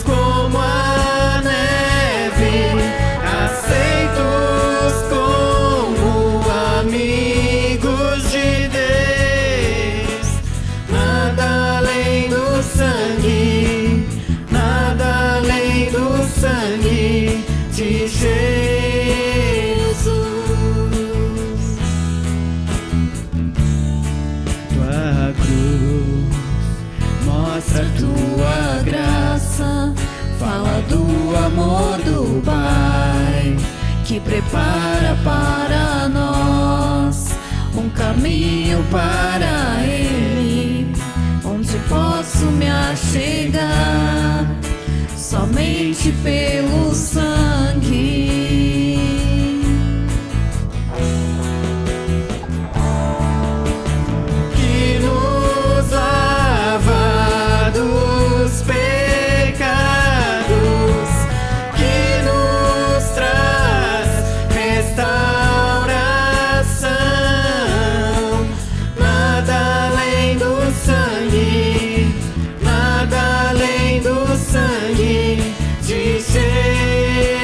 Como a neve, aceitos como amigos de Deus. Nada além do sangue, nada além do sangue de Jesus. Tua cruz mostra a Tua graça, fala do amor do Pai, que prepara para nós um caminho para Ele, onde posso me achegar somente pelo sangue. Que nos lava dos pecados, que nos traz restauração. Nada além do sangue, nada além do sangue de Jesus.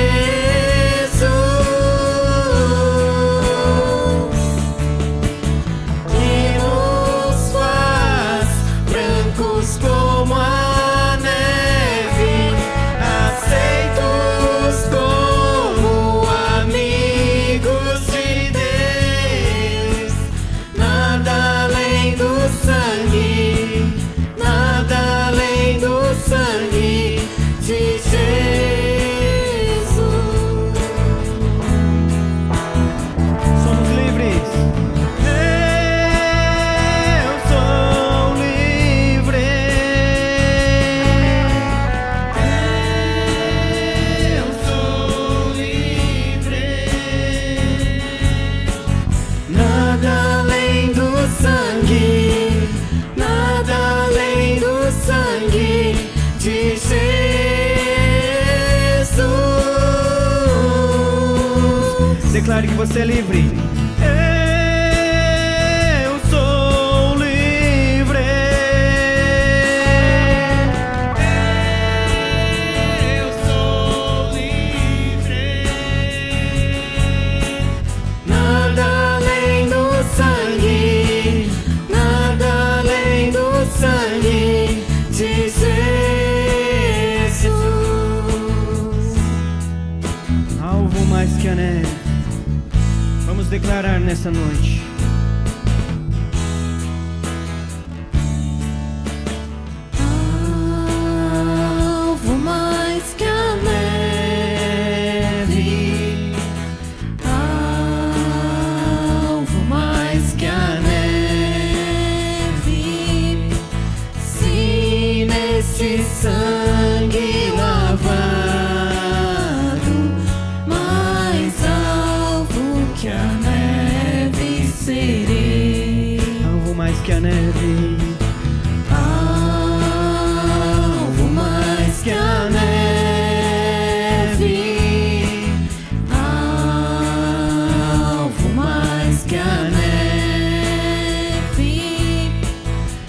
Declare que você é livre. Eu sou livre. Eu sou livre. Nada além do sangue, nada além do sangue de Jesus. Alvo mais que a neve. Vamos declarar nessa noite. Alvo mais que a neve, alvo mais que a neve, se nesse sangue lavado, mais alvo que a neve serei. Alvo mais que a neve. Alvo mais que a neve, alvo mais que a neve,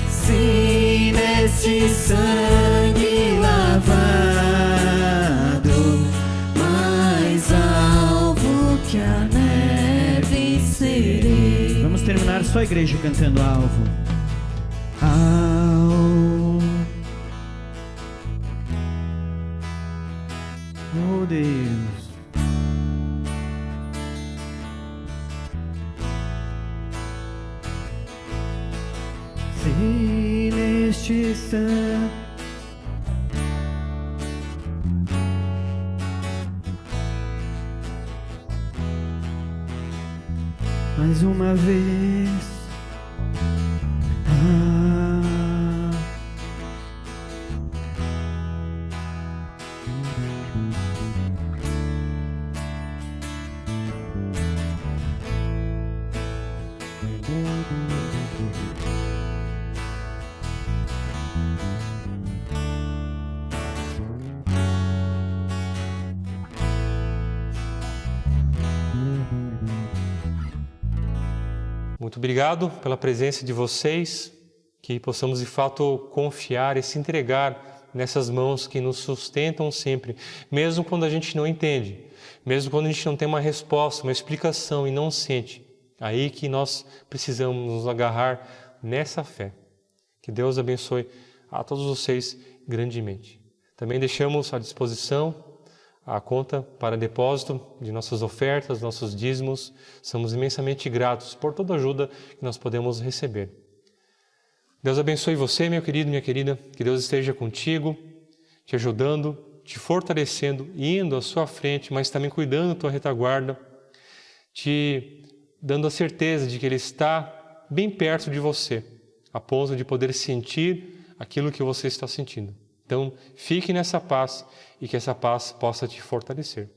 se neste sangue lavado, mais alvo que a neve serei. Vamos terminar só a igreja cantando alvo. Oh Deus. Se neste sangue mais uma vez. Muito obrigado pela presença de vocês, que possamos de fato confiar e se entregar nessas mãos que nos sustentam sempre, mesmo quando a gente não entende, mesmo quando a gente não tem uma resposta, uma explicação e não sente. Aí que nós precisamos nos agarrar nessa fé. Que Deus abençoe a todos vocês grandemente. Também deixamos à disposição a conta para depósito de nossas ofertas, nossos dízimos. Somos imensamente gratos por toda a ajuda que nós podemos receber. Deus abençoe você, meu querido, minha querida. Que Deus esteja contigo, te ajudando, te fortalecendo, indo à sua frente, mas também cuidando da tua retaguarda, te dando a certeza de que Ele está bem perto de você, a ponto de poder sentir aquilo que você está sentindo. Então, fique nessa paz e que essa paz possa te fortalecer.